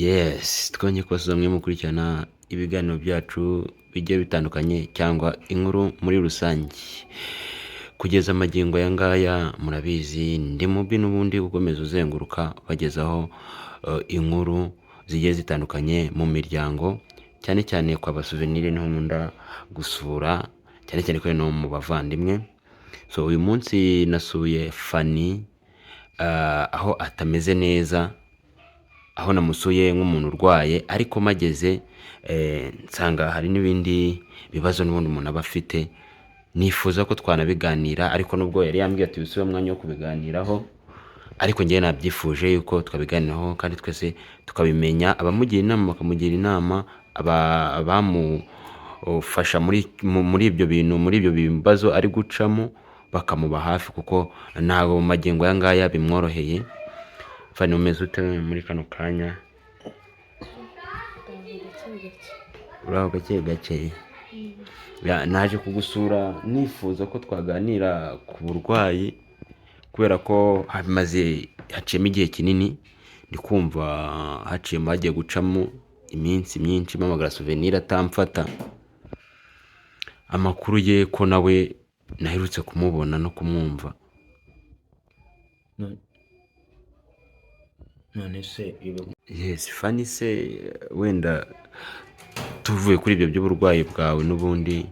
Yes, twongeye kubasubiza mwe mukurikirana ibiganiro byacu bigiye bitandukanye cyangwa inkuru muri rusange. Kugeza amagingo aya ngaya murabizi ndi mubi n'ubundi ukomeza uzenguruka bagezaho inkuru zigiye zitandukanye mu miryango, cyane cyane kwa basuvenire niho nkunda gusura, cyane cyane ko no mu bavandimwe. So uyu munsi nasuye Fanny aho atameze neza, aho namusuye nk'umuntu urwaye, ariko mageze nsanga hari n'ibindi bibazo n'ubundi umuntu aba afite, nifuza ko twanabiganira, ariko nubwo yari yambwiye ati bisubiye umwanya wo kubiganiraho, ariko njyewe nabyifuje yuko twabiganiraho kandi twese tukabimenya, abamugira inama bakamugira inama, abamufasha muri ibyo bintu, muri ibyo bibazo ari gucamo bakamuba hafi, kuko ntabwo mu magingo aya ngaya bimworoheye. Fanny, umeze ute muri kano kanya? Uraho gake gake. Naje kugusura nifuza ko twaganira ku burwayi, kubera ko haciyemo igihe kinini, ndi kumva haciyemo hagiye gucamo iminsi myinshi mpamagara Souvenir atamfata, amakuru ye ko nawe naherutse kumubona no kumwumva. none se Yes, Fanny se wenda tuvuye kuri ibyo by'uburwayi bwawe n'ubundi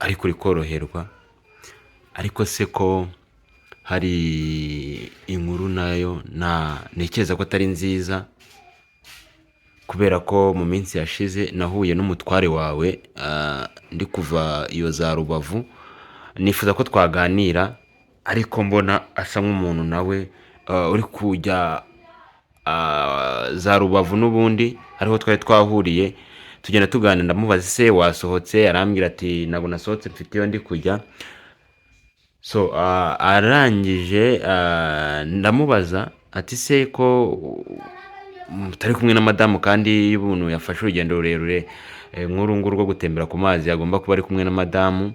ariko uri koroherwa, ariko se ko hari inkuru nayo ntekereza ko atari nziza, kubera ko mu minsi yashize nahuye n'umutware wawe ndi kuva iyo za Rubavu, nifuza ko twaganira, ariko mbona asa nk'umuntu nawe uri kujya za Rubavu n'ubundi ariho twari twahuriye, tugenda tuganira, ndamubaza se wasohotse, arambwira ati ntabwo nasohotse mfite iyo ndi kujya. So arangije ndamubaza ati se ko mutari kumwe na madamu, kandi iyo umuntu yafashe urugendo rurerure nk'uru nguru rwo gutembera ku mazi agomba kuba ari kumwe na madamu.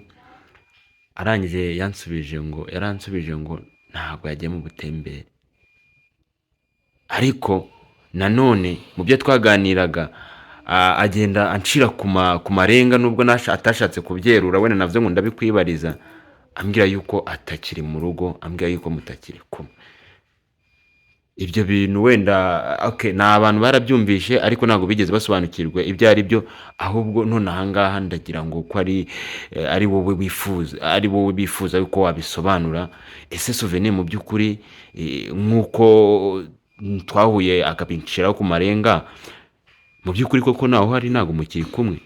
Arangije yaransubije ngo ntabwo yagiye mu butembere, ariko nanone mu byo twaganiraga agenda anshira ku marenga, nubwo atashatse kubyerura, wenda navyo ngo ndabikwibariza, ambwira yuko atakiri mu rugo, ambwira yuko mutakiri kumwe. Ibyo bintu wenda ni abantu barabyumvishe, ariko ntabwo bigeze basobanukirwa ibyo ari byo, ahubwo none ahangaha ndagira ngo ko ari wowe bifuza yuko wabisobanura. Ese Souvenir mu by'ukuri nk'uko twahuye akabinshiraho ku marenga, mu by'ukuri koko naho hari ntabwo mukiri kumwe?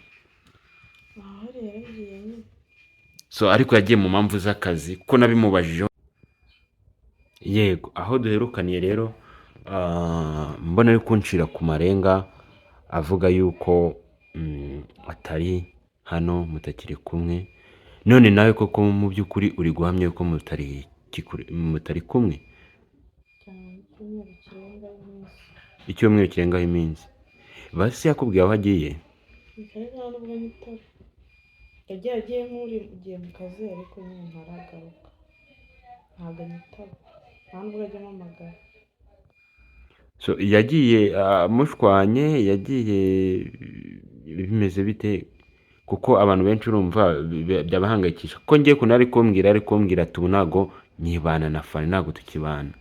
So ariko yagiye mu mpamvu z'akazi, kuko nabimubajije. Yego, aho duherukaniye rero mbona ari kunshira ku marenga avuga yuko atari hano, mutakiri kumwe. None nawe koko mu by'ukuri uri guhamya yuko mutari kumwe? Icyumweru kirengaho iminsi. Basi yakubwiye aho agiye? yagiye nk'ugiye mu kazi, ariko nyine ntaragaruka, ntabwo anyitaba, nta nubwo ajya ampamagara. So yagiye mushwanye, yagiye bimeze bite? Kuko abantu benshi urumva byabahangayikisha, ko ngiye kuntu ari kumbwira ati ubu ntabwo nyibana na Fanny, ntabwo tukibana.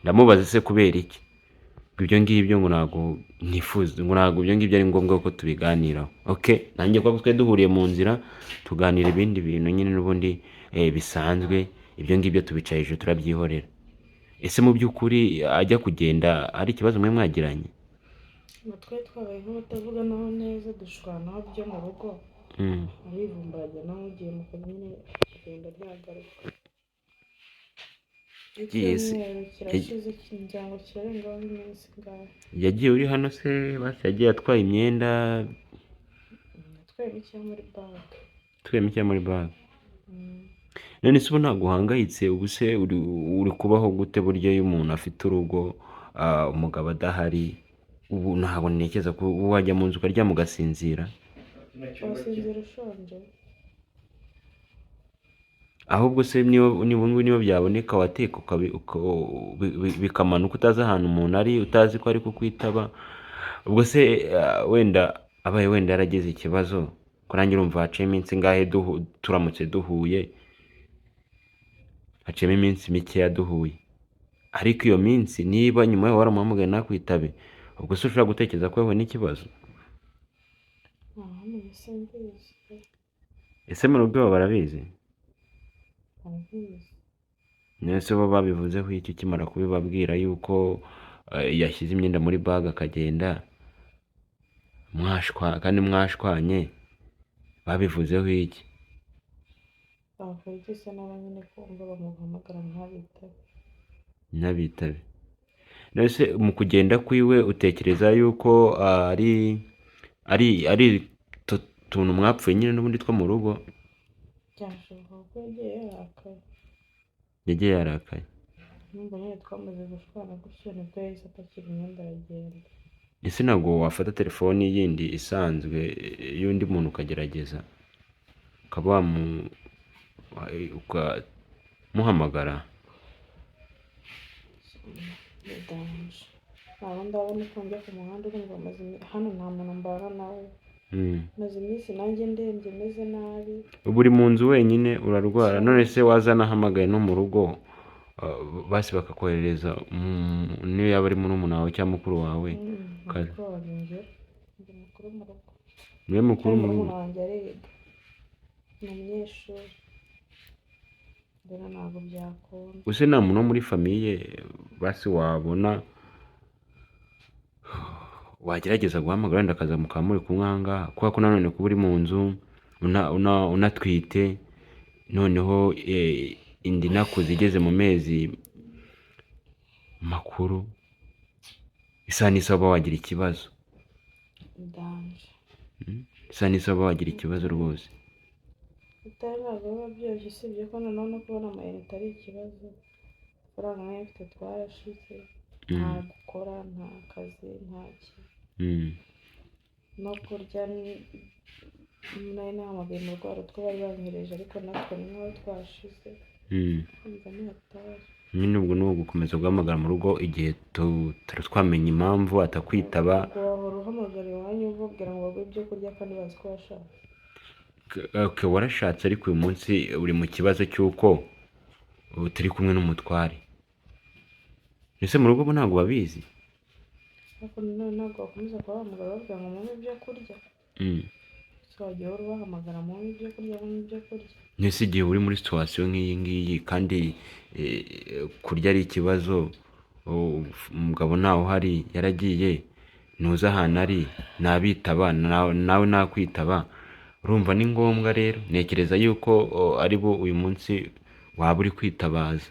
Ndamubaza se kubera iki? Ibyo ngibyo ngo ntabwo nifuza, ngo ntabwo ibyo ngibyo ari ngombwa ko tubiganiraho. Nanjye ko twe duhuriye mu nzira tuganira ibindi bintu nyine n'ubundi bisanzwe, ibyo ngibyo tubicayije turabyihorera. Ese mu by'ukuri ajya kugenda hari ikibazo mwe mwagiranye? Twari twabaye nk'abatavuganaho neza, dushwanaho byo mu rugo, arivumburaga nawe ugiye mu kazi, nyine kugenda byagaruka. Icyumweru kirashize, imiryango kirarengaho iminsi ingahe. Yagiye uri hano se? Basi yagiye atwaye imyenda? Atwaye mike muri banki. Atwaye mike muri banki. None se ubu ntabwo uhangayitse? Ubu se uri kubaho gute burya iyo umuntu afite urugo, umugabo adahari? Ubu ntabwo ntekereza ko wajya mu nzu ukaryama ugasinzira. Wasinzira ushonje? Ahubwo se niba byaboneka wateka bikamanuka, utazi ahantu umuntu ari, utazi ko ari kukwitaba, ubwo se wenda abaye wenda yaragize ikibazo ko nanjye urumva haciye iminsi ingahe turamutse duhuye, haciyemo iminsi mikeya duhuye, ariko iyo minsi niba nyuma yaho waramuhamagaye ntakwitabe, ubwo se ushobora gutekereza ko yahuye n'ikibazo? ntawamenya simbizi pe, Ese mu rugo iwabo barabizi? barabizi. Nese bo babivuzeho iki ukimara kubibabwira yuko yashyize imyenda muri bag akagenda, kandi mwashwanye, babivuzeho iki? bavuga iki se nabo nyine kumva bamuhamagara ntabitabe. Ntabitabe. Nese mu kugenda kwiwe utekereza yuko ari tuntu mwapfuye nyine n'ubundi two mu rugo? Byashoboka ko yagiye yarakaye. Yagiye yarakaye. Numva nyine twamaze gushwana gutyo nibwo yahise apakira imyenda aragenda. Ese ntabwo wafata telefoni yindi isanzwe y'undi muntu ukagerageza ukaba ukamuhamagara? Bidanje. Ntabwo ndabona ko njya ku muhanda urumva hano nta muntu mbana nawe. Maze iminsi nanjye ndembye meze nabi. Ubu uri mu nzu wenyine urarwara, none se wazana ahamagaye no mu rugo basi bakakohereza niyo yaba ari murumuna wawe cyangwa mukuru wawe? Mukuru wanjye ndi mukuru mu rugo. Niwe mukuru mu rugo? Murumuna wanjye ariga, ni umunyeshuri, rero ntabwo byakunda. Use nta muntu wo muri famiye basi wabona wagerageza guhamagara wenda akaza mukaba muri kumwe aha ngaha, kubera ko nanone kuba uri mu nzu unatwite, noneho inda inakuze igeze mu mezi makuru, isa n'isaba wagira ikibazo. Bidanje. Isa n'isaba wagira ikibazo rwose. Bitari ntabwo biba byoroshye, usibye ko noneho no kubona amayinite ari ikibazo. Amafaranga nayo mfite twarashize, nta gukora, nta kazi, nta kintu. No kurya nari nahamagaye mu rwaro two bari banyohereje, ariko natwe ni nk'aho twashize. Kumva ni hatari. Nyine ubwo ni ugukomeza guhamagara mu rugo igihe tutari twamenya impamvu atakwitaba. Ubwo wahora uhamagara iwanyu ubabwira ngo baguhe ibyo kurya kandi bazi ko washatse. Okay, warashatse ariko uyu munsi uri mu kibazo cy'uko turi kumwe n'umutware. Ese mu rugo bo ntabwo babizi? Ariko nanone ntabwo wakomeza kubahamagara babwira ngo muhe ibyo kurya. So wagiye uhora ubahamagara muhe ibyo kurya, muhe ibyo kurya. Nese igihe uri muri situation nk'iyi ngiyi kandi kurya ari ikibazo, umugabo ntawe uhari yaragiye, ntuzi ahantu ari, ntabitaba, nawe nakwitaba, urumva ni ngombwa rero. Ntekereza yuko ari bo uyu munsi waba uri kwitabaza.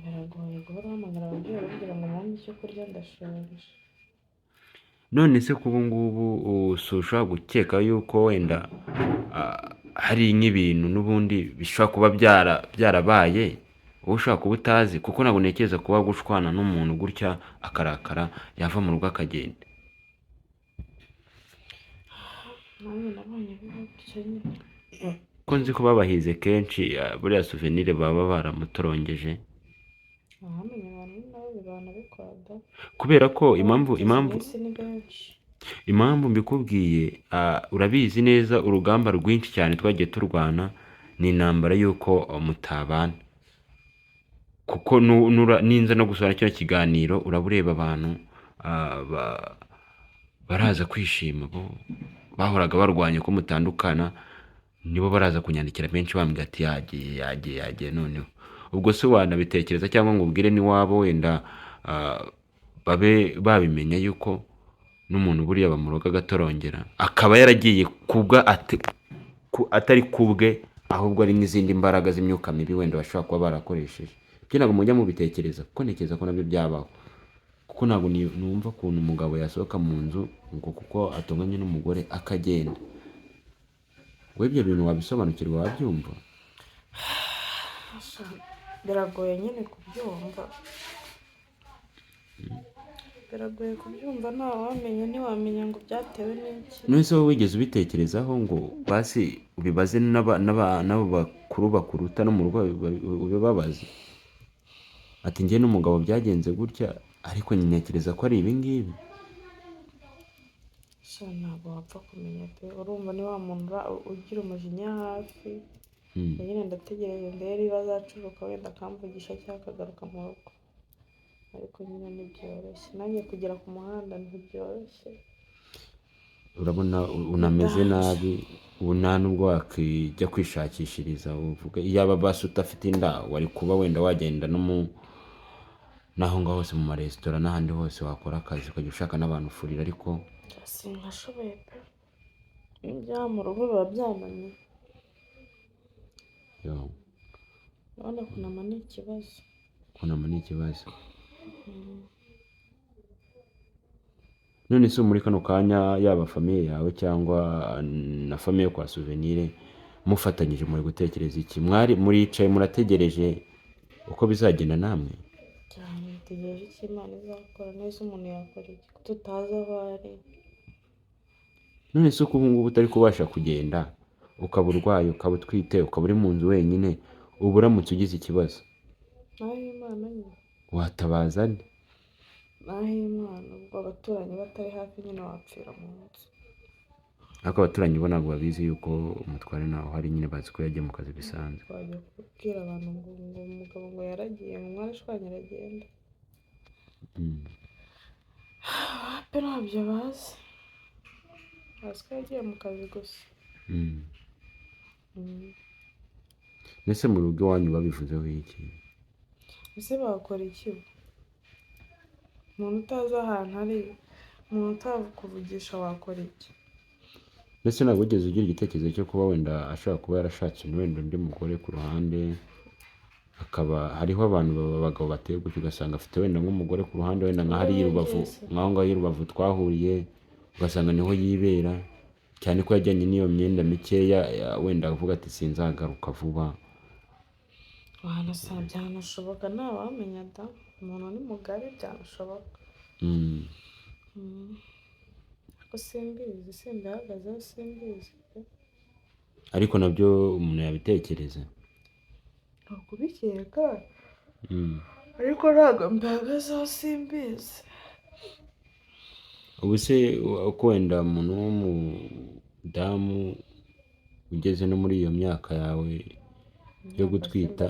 Biragoye guhora uhamagara ababyeyi babwira ngo muhe icyo kurya ndashonje. None se kubu ngubu ushobora gukeka yuko wenda hari nk'ibintu n'ubundi bishobora kuba byarabaye wowe ushobora kuba utazi, kuko ntabwo ntekereza kuba gushwana n'umuntu gutya akarakara yava mu rugo akagenda. Nanjye nabonye biba gutya nyine. Ko nzi ko babahize kenshi buriya souvenir baba baramutorongeje. Ntawamenya abantu nabo banabikora da. Kubera ko impamvu Iminsi ni benshi. impamvu mbikubwiye, urabizi neza urugamba rwinshi cyane twagiye turwana ni intambara y'uko mutabana, kuko ninza no gusohora kino kiganiro uraba ureba abantu baraza kwishima, bo bahoraga barwanya ko mutandukana, nibo baraza kunyandikira benshi bambwira ati yagiye noneho. Ubwo se wanabitekereza cyangwa ngo ubwire n'iwabo wenda babe babimenya yuko n'umuntu buriya bamuroga agatorongera, akaba yaragiye kubwa atari kubwe, ahubwo ari n'izindi mbaraga z'imyuka mibi wenda bashobora kuba barakoresheje. Ibyo ntabwo mujya mubitekereza, kuko ntekereza ko nabyo byabaho, kuko ntabwo numva ukuntu umugabo yasohoka mu nzu ngo kuko atonganye n'umugore akagenda. We ibyo bintu wabisobanukirwa, wabyumva? Biragoye nyine kubyumva. Biragoye kubyumva, ntawamenya, ntiwamenya ngo byatewe n'iki. None se wowe wigeze ubitekerezaho ngo basi ubibaze n'abo bakuru bakuruta no mu rugo ubibabaze ati njye n'umugabo byagenze gutya, ariko ntekereza ko ari ibi ngibi. sha ntabwo wapfa kumenya pe, urumva ni wa muntu ugira umujinya hafi. nyine ndategereje ndebe niba azacuruka wenda akamvugisha cyangwa akagaruka mu rugo, ariko nyine ntibyoroshye, nanjye kugera ku muhanda ntibyoroshye. Urabona unameze nabi, ubu nta nubwo wakijya kwishakishiriza uvuga iyaba basi udafite inda wari kuba wenda wagenda no mu naho ngaho hose mu maresitora n'ahandi hose wakora akazi ukajya ushaka n'abantu ufurira, ariko sinkashoboye pe, ibyaha mu rugo biba byananiye. urabona kunama ni ikibazo. kunama ni ikibazo. none se muri kano kanya yaba famiye yawe cyangwa na famiye yo kwa Souvenir mufatanyije muri gutekereza iki? muricaye murategereje uko bizagenda namwe? cyane dutegereje icyo Imana izakora, neza umuntu yakora iki ko tutazi aho ari. none se uko ubu ngubu utari kubasha kugenda, ukaba urwaye, ukaba utwite, ukaba uri mu nzu wenyine, ubu uramutse ugize ikibazo naho Imana nyine watabaza nde? naho Imana, ubwo abaturanyi batari hafi nyine wapfira mu nzu. ariko abaturanyi bo ntabwo babizi yuko umutware nawe hari, nyine bazi ko yagiye mu kazi bisanzwe. wajya kubwira abantu ngo umugabo ngo yaragiye, ngo mwarashwanye aragenda, pe ntabyo bazi, bazi ko yagiye mu kazi gusa. mbese mu rugo iwanyu babivuzeho iki? ese bakora iki? umuntu utazi ahantu ari, umuntu utakuvugisha wakora iki? mbese ntabwo wigeze ugira igitekerezo cyo kuba wenda ashobora kuba yarashatse wenda undi mugore ku ruhande, akaba hariho abantu abagabo bateye gutyo ugasanga afite wenda nk'umugore ku ruhande, wenda nka hariya i Rubavu, nk'aho ngaho i Rubavu twahuriye, ugasanga niho yibera, cyane ko yajyanye n'iyo myenda mikeya, wenda avuga ati sinzagaruka vuba. byanashoboka, ntawamenya da, umuntu ni mugari, byanashoboka. ariko simbizi, simbihagazeho, simbizi pe. ariko nabyo umuntu yabitekereza, ni ukubikeka, ariko ntabwo mbihagazeho, simbizi. ubu se uko wenda umuntu w'umudamu ugeze no muri iyo myaka yawe yo gutwita,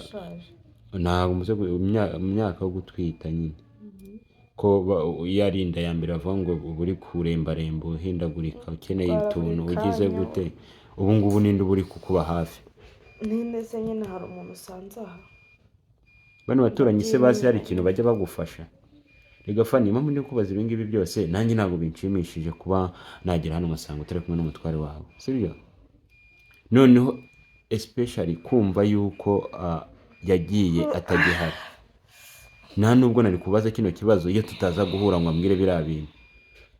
ntabwo muze mu myaka yo gutwita nyine, ko iyo ari inda ya mbere bavuga ngo uba uri kurembaremba, uhindagurika, ukeneye utuntu, ugize gute, ubu ngubu ninde uba uri kukuba hafi? ninde se nyine, hari umuntu usanze aha? bano baturanyi se bazi hari ikintu bajya bagufasha? rega fani, impamvu ndi kubaza ibi ngibi byose, nanjye ntabwo binshimishije kuba nagera hano ugasanga utari kumwe n'umutware wawe, sibyo? noneho especially kumva yuko yagiye atagihari. nta nubwo nari kubaza kino kibazo iyo tutaza guhura ngo ambwire biriya bintu,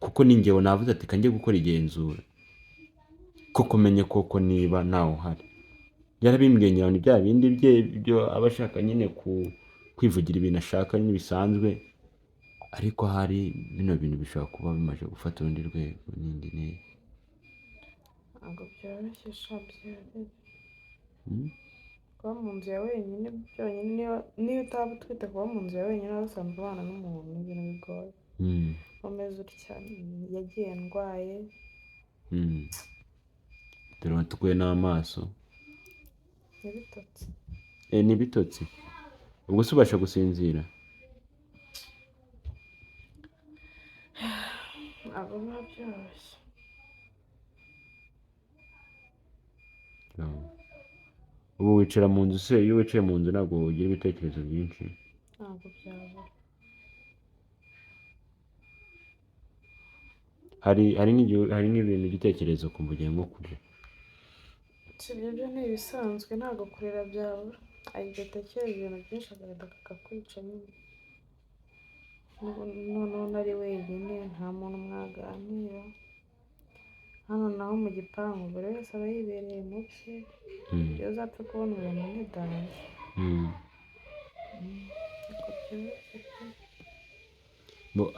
kuko ningewe navuze ati kanjye gukora igenzura kuko menye koko niba ntawe uhari. yarabimbwiye ngira ngo bya bindi bye byo aba ashaka nyine kwivugira ibintu ashaka nyine bisanzwe, ariko hari bino bintu bishobora kuba bimaze gufata urundi rwego n'indi ntera. ntabwo byoroshye sha, kuba mu nzu ya wenyine byonyine, niyo utaba utwite, kuba mu nzu ya wenyine wari usanzwe ubana n'umuntu, ni ibintu bigoye. umeze utya, yagiye ndwaye, dore watukuye n'amaso, n'ibitotsi. n'ibitotsi. ubwo se ubasha gusinzira? ntabwo biba byoroshye. ubu wicara mu nzu se, iyo wicaye mu nzu ntabwo ugira ibitekerezo byinshi? ntabwo byabura. hari nk'ibintu igitekerezo ukumva ugiye nko kurira? si ibyo byo ni ibisanzwe, ntabwo kurira byabura. hari igihe utekereza ibintu byinshi agahinda kakakwica nyine, noneho nari wenyine, nta muntu mwaganira. hano naho mu gipangu buri wese aba yibereye mu cye, iyo uzapfa kubona umuntu ntidange.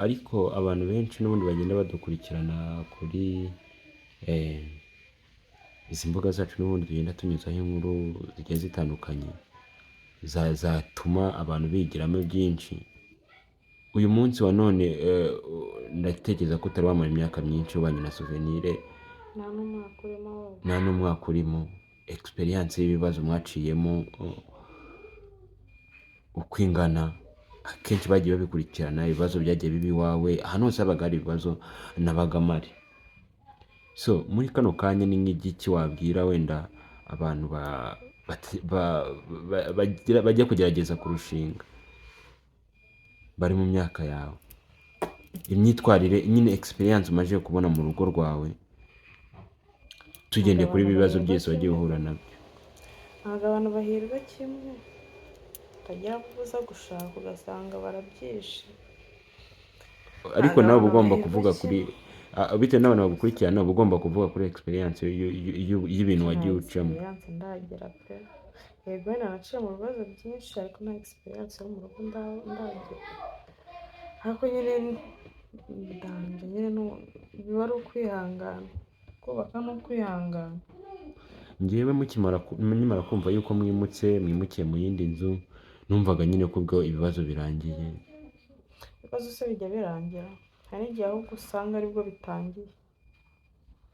ariko abantu benshi n'ubundi bagenda badukurikirana kuri izi mbuga zacu, n'ubundi tugenda tunyuzaho inkuru zigiye zitandukanye zatuma abantu bigiramo byinshi. uyu munsi wa none ndatekereza ko utari wamara imyaka myinshi ubanye na Souvenir, nta n'umwaka urimo wose. nta n'umwaka urimo. Experience y'ibibazo mwaciyemo uko ingana, akenshi bagiye babikurikirana, ibibazo byagiye biba iwawe, ahantu hose habaga hari ibibazo nabaga mpari. So muri kano kanya ni nk'igiki wabwira wenda abantu bajya kugerageza kurushinga, bari mu myaka yawe, imyitwarire nyine experience umaze kubona mu rugo rwawe, tugendeye kuri ibibazo byose wagiye uhura nabyo? Ntabwo abantu bahirwa kimwe, utajya kubuza gushaka ugasanga barabyishe. Ariko nawe uba ugomba kuvuga kuri bitewe n'abantu bagukurikirana, uba ugomba kuvuga kuri experience y'ibintu wagiye ucamo. Experience ndagera pe, yego wenda naciye mu bibazo byinshi ariko nta experience yo mu rugo ndagira. Ariko nyine ndanje nyine biba ari ukwihangana, kubaka no kwihangana. Ngewe nkimara kumva yuko mwimukiye mu yindi nzu, numvaga nyine ko ubwo ibibazo birangiye. Ibibazo se bijya birangira? Hari n'igihe ahubwo usanga aribwo bitangiye.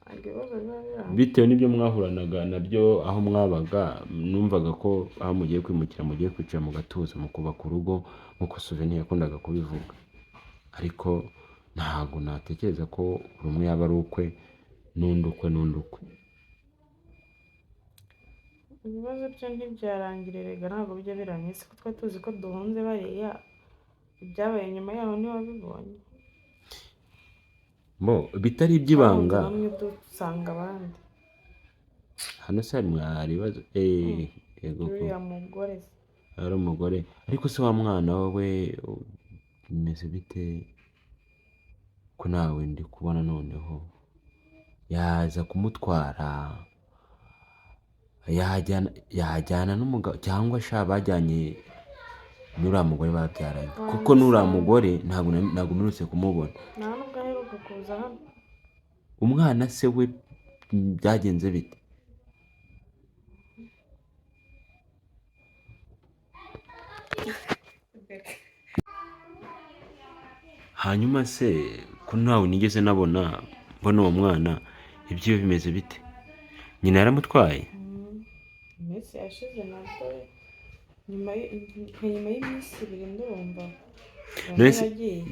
Ntabwo ibibazo biba birangiye. Bitewe n'ibyo mwahuranaga nabyo aho mwabaga, numvaga ko aho mugiye kwimukira mugiye kwicara mu gatuza mu kubaka urugo, nk'uko Souvenir yakundaga kubivuga. Ariko ntabwo natekereza ko buri umwe yaba ari ukwe n'undi ukwe. Ibibazo byo ntibyarangira erega, ntabwo bijya birangira. Ese ko twari tuzi ko duhunze bariya, ibyabaye nyuma yaho ntiwabibonye? Bitari iby'ibanga. Bamwe dusanga abandi. Hano se hari ibibazo? Yego ko Uriya mugore se. ari umugore. Ariko se wa mwana wowe bimeze bite ko nawe ndi kubona noneho yaza kumutwara, yajyana n'umugabo cyangwa bajyanye n'uriya mugore babyaranye? Kuko n'uriya mugore ntabwo mperutse kumubona. Nta nubwo aheruka kuza hano. Umwana se we byagenze bite? Hanyuma se ko ntawe nigeze mbona uwo mwana, ibyo bimeze bite? Nyina yaramutwaye? Iminsi yashize nabwo nyuma y'iminsi 2 ndumva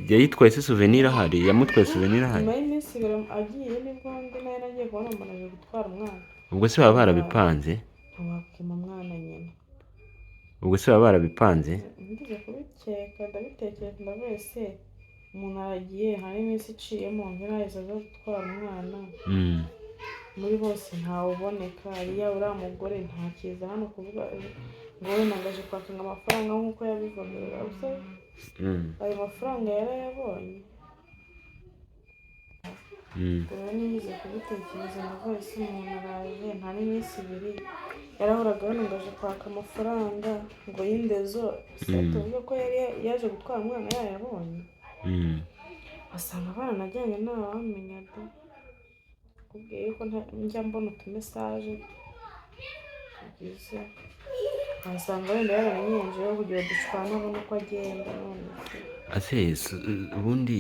yayitwaye se Souvenir ahari? Yamutwaye Souvenir ahari? nyuma y'iminsi 2 agiye nibwo undi nawe nagiye kubona umuntu aje gutwara umwana. Ubwo se baba barabipanze? Ntiwakima umwana nyina. Ubwo se baba barabipanze? Ngize kubikeka ndabitekereza ndavuye se umuntu aragiye, hari iminsi iciyemo ntirahise aza gutwara umwana. Muri bose ntawe uboneka, ariya uriya mugore ntakiza hano kuvuga ngo we nagaje kwaka amafaranga nk'uko yabivugaga. Gusa ayo mafaranga yarayabonye. Rero nize kubitekereza ndavuye se umuntu araje, nta n'iminsi 2 yarahoraga hano ngaje kwaka amafaranga ngo y'indezo. Tuvuge ko yari yaje gutwara umwana yayabonye. Asanga baranajyanye ntawamenya da. Kubwiye ko njya mbona utumesaje tugize, asanga wenda yaranyiyenjeho kugira dushwane abone uko agenda. None ubundi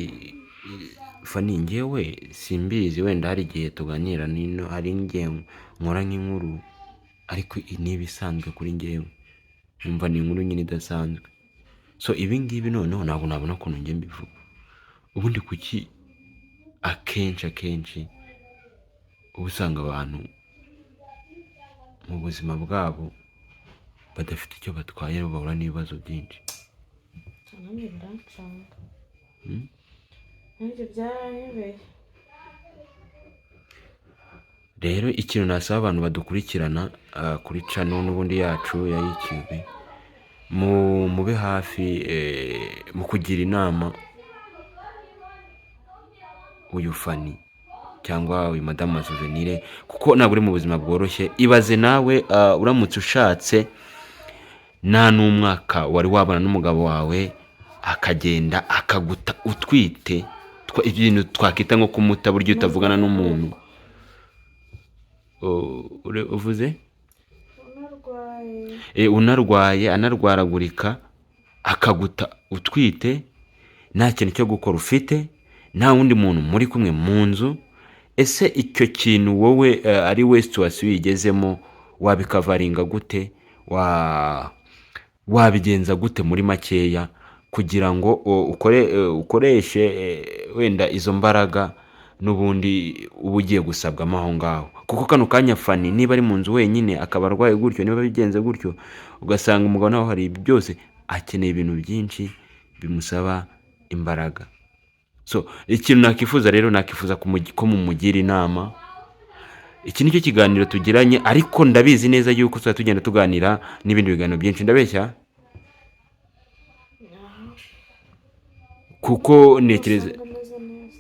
Fanny, ngewe simbizi, wenda hari igihe tuganira nino, hari ngiye nkora nk'inkuru, ariko niba isanzwe kuri ngewe numva ni inkuru nyine idasanzwe. So ibi ngibi noneho ntabwo nabona ukuntu njye mbivuga. Ubundi kuki akenshi uba usanga abantu mu buzima bwabo badafite icyo batwaye, bahura n'ibibazo byinshi? nanjye birancanga. Nanjye byaranyobeye. Rero ikintu nasaba abantu badukurikirana kuri channel n'ubundi yacu ya YouTube, mube hafi mu kugira inama uyu Fanny cyangwa uyu Madame Souvenir, kuko ntabwo uri mu buzima bworoshye. Ibaze nawe uramutse ushatse nta n'umwaka wari wabana n'umugabo wawe, akagenda akaguta utwite, ibintu twakita nko kumuta buryo utavugana n'umuntu. Uvuze unarwaye anarwaragurika, akaguta utwite, nta kintu cyo gukora ufite, nta wundi muntu muri kumwe mu nzu, ese icyo kintu wowe ari we situwasiyo uyigezemo wabikavaringa gute, wabigenza gute muri makeya kugira ngo ukoreshe wenda izo mbaraga n'ubundi uba ugiye gusabwamo aho ngaho. Kuko kano kanya Fanny niba ari mu nzu wenyine akaba arwaye gutyo, niba bigenze gutyo ugasanga umugabo nawe hari byose akeneye ibintu byinshi bimusaba imbaraga. So ikintu nakifuza rero, nakifuza ko mumugira inama. Iki nicyo kiganiro tugiranye, ariko ndabizi neza yuko tuzajya tugenda tuganira n'ibindi biganiro byinshi. Ndabeshya? Kuko ntekereza ameze neza.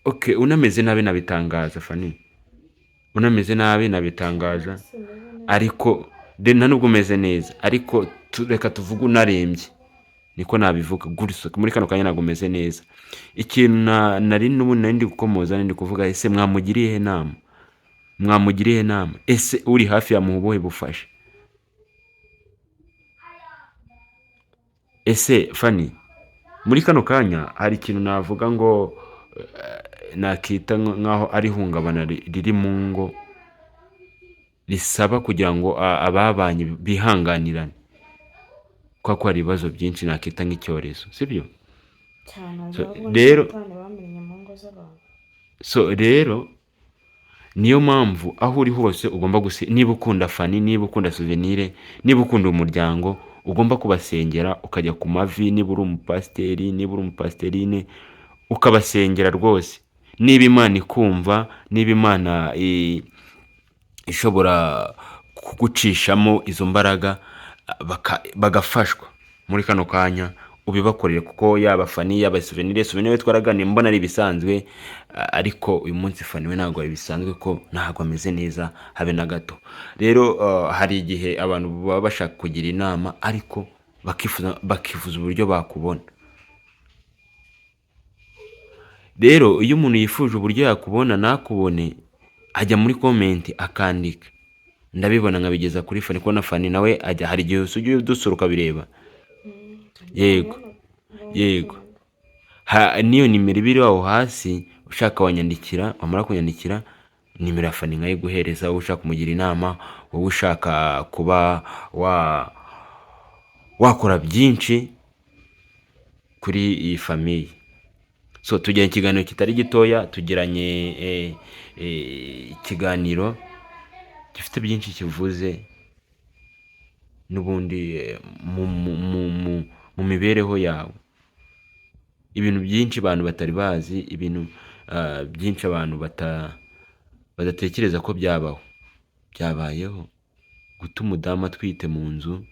okay, unameze nabi nabitangaza Fanny, unameze nabi nabitangaza, Simeze neza. ariko nta nubwo umeze neza, ariko reka tuvuge unarembye, niko nabivuga gutyo. Muri kano kanya ntabwo umeze neza. Ikintu nari ndi gukomoza, ndi kuvuga ese mwamugiriye inama, mwamugiriye inama, ese uri hafi ya muhubohe bufashe. Ese Fanny, muri kano kanya hari ikintu navuga ngo nakita nkaho ari ihungabana riri mu ngo, risaba kugira ngo ababanye bihanganirane, kuko hari ibibazo byinshi nakita nk'icyorezo, sibyo? Cyane So, ahubwo rero n'abana bamenye mu ngo z'abantu. so rero niyo mpamvu aho uri hose ugomba niba ukunda Fanny, niba ukunda Souvenir, niba ukunda umuryango, ugomba kubasengera, ukajya ku mavi, niba uri umupasiteri, niba uri umupasiterine, ukabasengera rwose. Niba Imana ikumva, niba Imana ishobora kugucishamo izo mbaraga bagafashwa muri kano kanya, ubibakorere. Kuko yaba Fanny yaba Souvenir we twaraganiye mbona ari ibisanzwe, ariko uyu munsi Fanny we ntabwo ari bisanzwe, ko ntabwo ameze neza habe na gato. Rero hari igihe abantu baba bashaka kugira inama, ariko bakifuza uburyo bakubona. Rero iyo umuntu yifuje uburyo yakubona nakubone, ajya muri komenti akandika, ndabibona nkabigeza kuri Fanny, ko na Fanny nawe ajya, hari igihe ujya udusura ukabireba. Yego, yego. Niyo nimero ibiri aho hasi, ushaka wanyandikira, wamara kunyandikira nimero ya Fanny nkayiguhereza, wowe ushaka kumugira inama, wowe ushaka kuba wakora byinshi kuri iyi famiye. So tugiranye ikiganiro kitari gitoya, tugiranye ikiganiro gifite byinshi kivuze n'ubundi mu mibereho yawe, ibintu byinshi abantu batari bazi, ibintu byinshi abantu badatekereza ko byabayeho. Guta umudamu atwite mu nzu,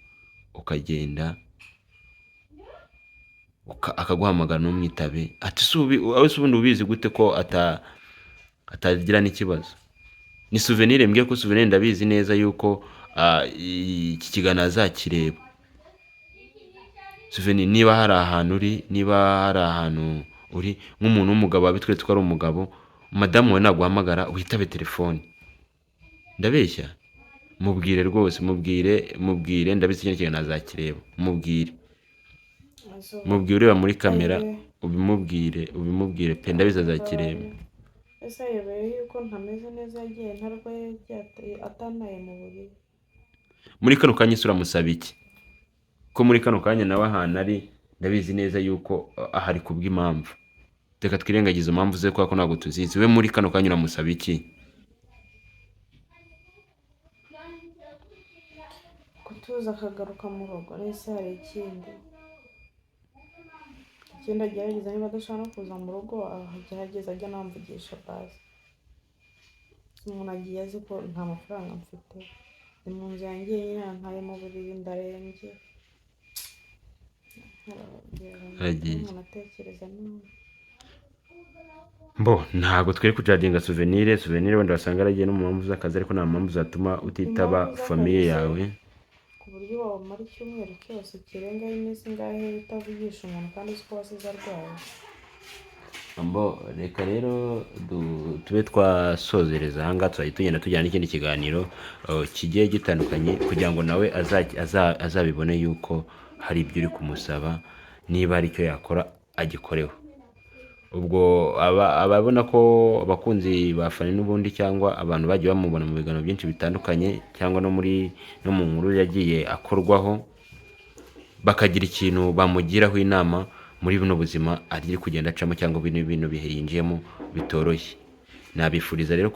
ukagenda akaguhamagara n'umwitabe, ati ubundi ubizi gute ko atagira n'ikibazo? Ni Souvenir, mbwiye ko Souvenir ndabizi neza yuko iki kiganiro azakireba. Souvenir, niba hari ahantu uri nk'umuntu w'umugabo wabitweretse ko ari umugabo, madamu we naguhamagara witabe telefone. Ndabeshya? Mubwire rwose, mubwire ndabizi kino kiganiro azakireba. Mubwire ureba muri kamera, ubimubwire pe, ndabizi azakireba. Ese ayobewe yuko ntameze neza, yagiye ntarwaye, atantaye mu buriri. Muri kano kanya uramusaba iki? Ko muri kano kanya nawe ahantu ari, ndabizi neza yuko ahari kubw'impamvu. Reka twirengagize impamvu ze, kuko ntabwo tuzizi. We muri kano kanya uramusaba iki? Kutuza akagaruka mu rugo. Nese hari ikindi agerageza, niba adashaka no kuza mu rugo, agerageza ajya anamvugisha basi. Umuntu agiye azi ko nta mafaranga mfite, ni mu nzu yanjye nyine, ntaye mu buriri, ndarembye. Umuntu atekereza nabi. Ntabwo twari kujadinga Souvenir wenda wasanga aragiye no mu mpamvu z'akazi, ariko nta mpamvu zatuma utitaba famiye yawe. Ku buryo wamara icyumweru cyose kirengaho iminsi ingahe utavugisha umuntu kandi uzi ko wasize arwaye. Reka rero tube twasozereza aha ngaha, tuzajya tugenda tujyana n'ikindi kiganiro kigiye gitandukanye, kugira ngo nawe azabibone yuko hari ibyo uri kumusaba, niba hari icyo yakora agikoreho. Ubwo ababona ko abakunzi ba Fanny n'ubundi cyangwa abantu bagiye bamubona mu biganiro byinshi bitandukanye cyangwa no mu nkuru yagiye akorwaho, bakagira ikintu bamugiraho inama muri buno buzima ari kugenda acamo cyangwa bino bihe yinjiyemo bitoroshye. Nabifuriza rero